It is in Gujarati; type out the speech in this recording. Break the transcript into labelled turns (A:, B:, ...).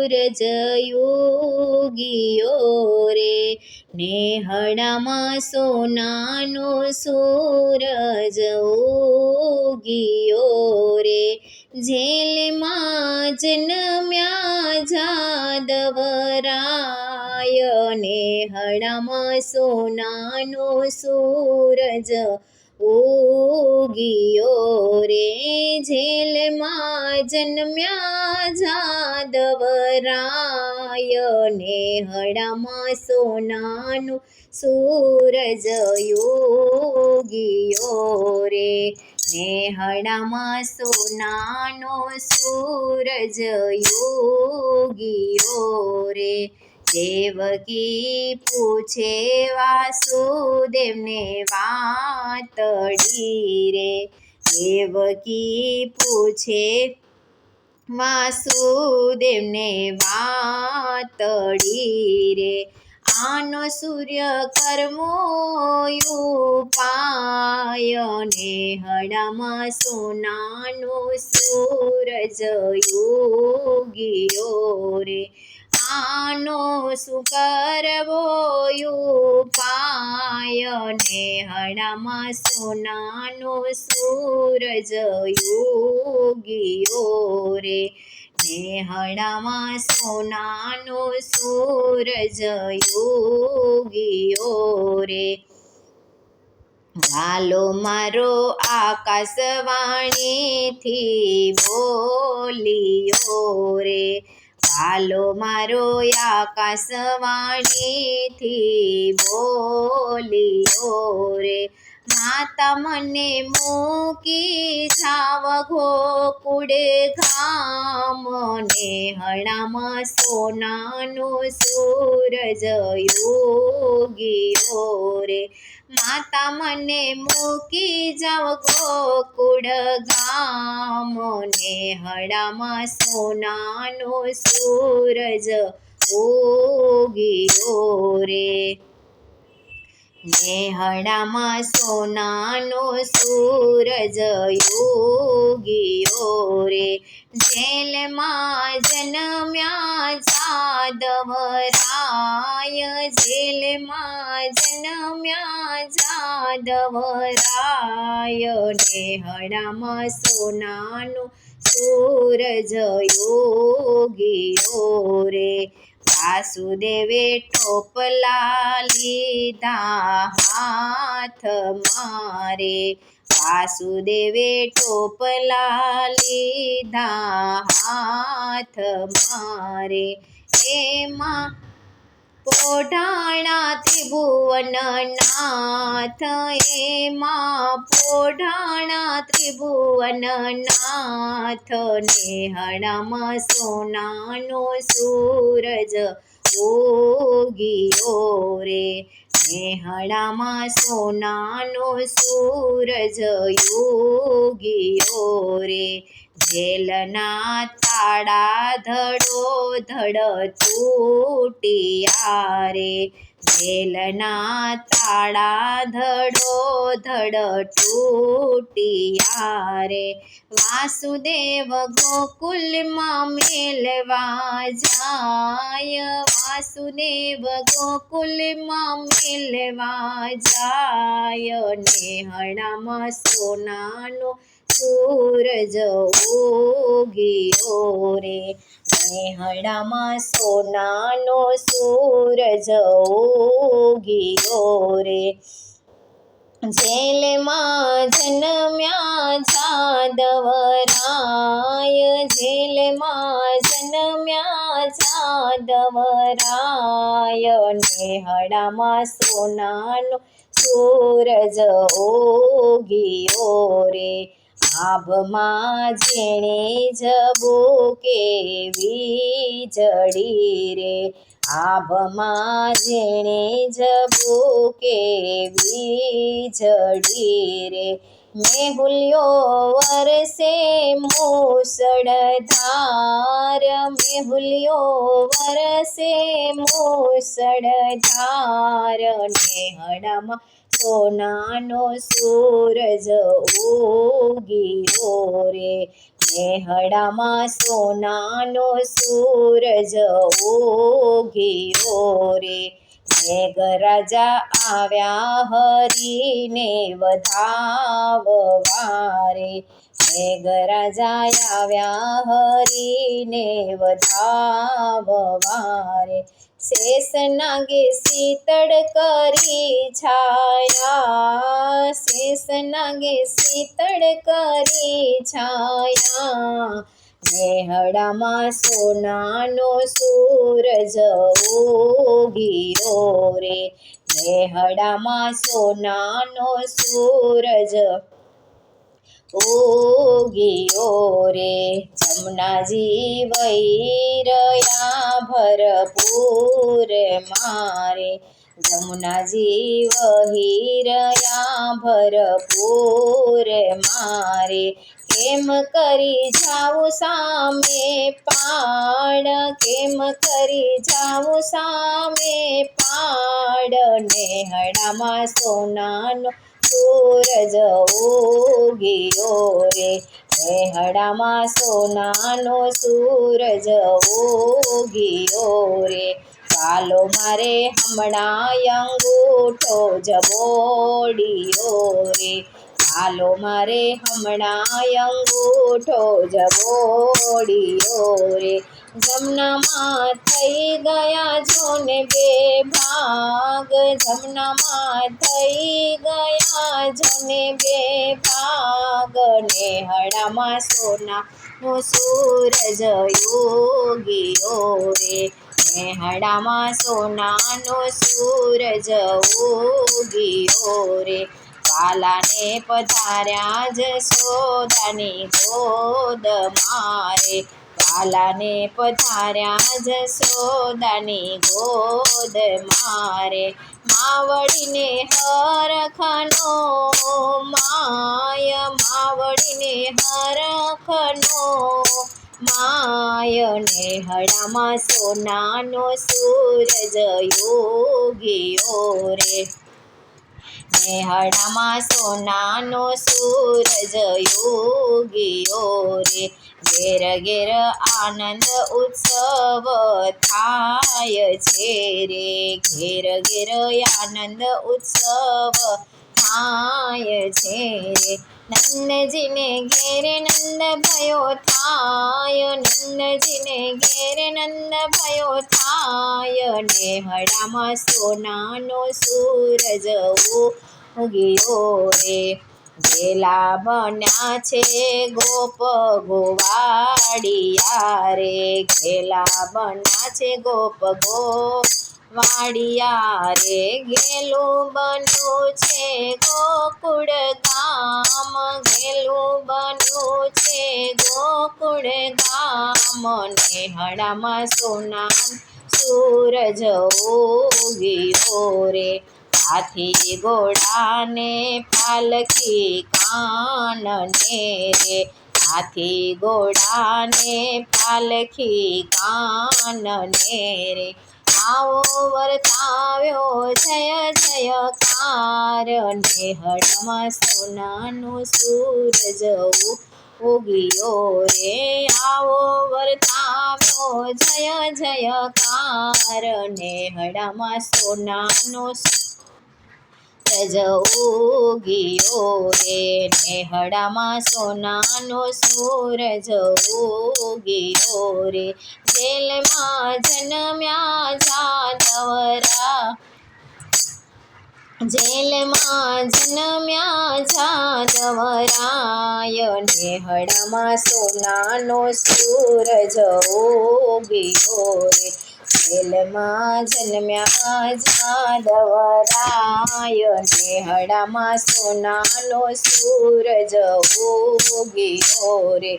A: સૂરજ ઉગિયો રે, નેહડામાં સોનાનો સૂરજ ઉગિયો રે, જેલમાં જન્મ્યા જાદવરાય, નેહડામાં સોનાનો સૂરજ ઉગિયો રે, જેલમાં જન્મ્યા જાદવરાય, નેહડામાં સોનાનો સૂરજ ઉગિયો રે, નેહડામાં સોનાનો સૂરજ ઉગિયો રે, દેવકી પૂછે વાસુદેવને વાતડી રે, દેવકી પૂછે વાસુદેવને વાતડી રે, આનો સૂર્ય કર્મો ઉપાય, નેહડામાં સોનાનો સૂરજ ઉગિયો રે, આનો શું કરવો ઉપાય, નેહડામાં સોનાનો સૂરજ ઉગિયો રે, નેહડામાં સોનાનો સૂરજ ઉગિયો રે, વાલો મારો આકાશવાણીથી બોલિયો રે, વાલો મારો આકાશવાણીથી બોલિયો રે, માતા મને મૂકી જાવ ગોકુળ ધામ, નેહડામાં સોનાનો સૂરજ ઉગિયો રે, માતા મને મૂકી જાવ ગોકુળ ગામ, નેહડામાં સોનાનો સૂરજ ઉગિયો રે, નેહડામાં સોનાનો સૂરજ ઉગિયો રે, જેલમાં જન્મ્યા જાદવરાય, જેલમાં જન્મ્યા જાદવરાય, નેહડામાં સોનાનો સૂરજ ઉગિયો રે, વાસુદેવે ટોપલા લીધા હાથમાં રે, વાસુદેવે ટોપલા લીધા હાથમાં રે, એમાં પોઢાણા ત્રિભુવનનાથ, એમાં પોઢાણા ત્રિભુવનનાથ, નેહડામાં સોનાનો સૂરજ ઉગિયો રે, નેહડામાં સોનાનો સૂરજ ઉગિયો રે, જેલના તાળા ધડો ધડ તૂટ્યા રે, જેલના તાળા ધડો ધડ તૂટ્યા રે, વાસુદેવ ગોકુલમાં મેલવા જાય, વાસુદેવ ગોકુલમાં મેલવા જાય, નેહડામાં સોનાનો સૂરજ ઉગિયો રે, નેહડામાં સોનાનો સૂરજ ઉગિયો રે, જેલમાં જન્મ્યા જાદવરાય, જેલમાં જન્મ્યા જાદવરાય, નેહડામાં સોનાનો સૂરજ ઉગિયો રે, આભમાં જેણે ઝબૂકે વીજળી રે, આભમાં જેણે ઝબૂકે વીજળી રે, મેહુલ્યો વરસે મૂસળધાર, મેહુલ્યો વરસે મૂસળધાર, નેહડામાં સોનાનો સૂરજ ઉગિયો રે, નેહડામાં સોનાનો સૂરજ ઉગ્યો રે મેઘરાજા આવ્યા હરીને વધાવવા રે મેઘરાજા આવ્યા હરીને વધાવવા રે શેષ નાગે શીતળ કરી છાયા શેષ નાગે શીતળ કરી છાયા નેહડામાં સોનાનો સૂરજ ઉગ્યો રે નેહડામાં સોનાનો સૂરજ ઉગ્યો રે જમનાજી વહી રહ્યા ભરપૂર મારે જમનાજી વહી રહ્યા ભરપૂર મારે કેમ કરી જાઉં સામે પાડ કેમ કરી જાઉં સામે પાડ નેહડામાં સોનાનો સૂરજ ઉગ્યો રે નેહડામાં સોનાનો સૂરજ ઉગ્યો રે ચાલો મારે હમણાં અંગૂઠો જબોડિયો રે ચાલો મારે હમણાં અંગૂઠો જબોડિયો રે જમનામાં થઈ ગયા જોને બે ભાગ જમનામાં થઈ ગયા જોને બે ભાગ નેહડામાં સોનાનો સૂરજ ઉગ્યો રે નેહડામાં સોનાનો સૂરજ ઉગ્યો રે વાલાને પધાર્યા જશોદાની ગોદ મારે વાલાને પધાર્યા જશોદાની ગોદ મારે માવડીને હરખનો માય માવડીને હરખનો માય નેહડામાં સોનાનો સૂરજ ઉગ્યો રે નેહડામાં સોનાનો સૂરજ ઉગ્યો રે ઘેર ઘેર આનંદ ઉત્સવ થાય છે રે ઘેર ઘેર આનંદ ઉત્સવ થાય છે રે નંદજીને ઘેરે નંદ ભયો થાય નંદજીને ઘેરે નંદ ભયો થાય નેહડામાં સોનાનો સૂરજ ઉગ્યો રે ઘેલા બન્યા છે ગોપ ગોવાળિયા રે ઘેલા બન્યા છે ગોપ ગોવાળિયા રે ઘેલું બન્યું છે ગોકુળ ગામ ઘેલું બન્યું છે ગોકુળ ગામ નેહડામાં સોનાનો સૂરજ ઉગ્યો રે હાથી ઘોડાને પાલખી કાનને રે હાથી ઘોડાને પાલખી કાનને રે આવો વર્તાવ્યો જય જયકાર નેહડામાં સોનાનો સૂરજ ઉગ્યો રે આવો વર્તાવ્યો જય જયકાર નેહડામાં સોનાનો સૂરજ ઉગ્યો રે નેહડામાં સોનાનો સૂરજ ઉગ્યો રે જેલમાં જન્મ્યા જાદવરા જેલમાં જન્મ્યા જાદવરાય નેહડામાં સોનાનો સૂરજ ઉગ્યો રે જેલમાં જન્મ્યા જાદવરાય નેહડામાં સોનાનો સૂરજ ઉગ્યો રે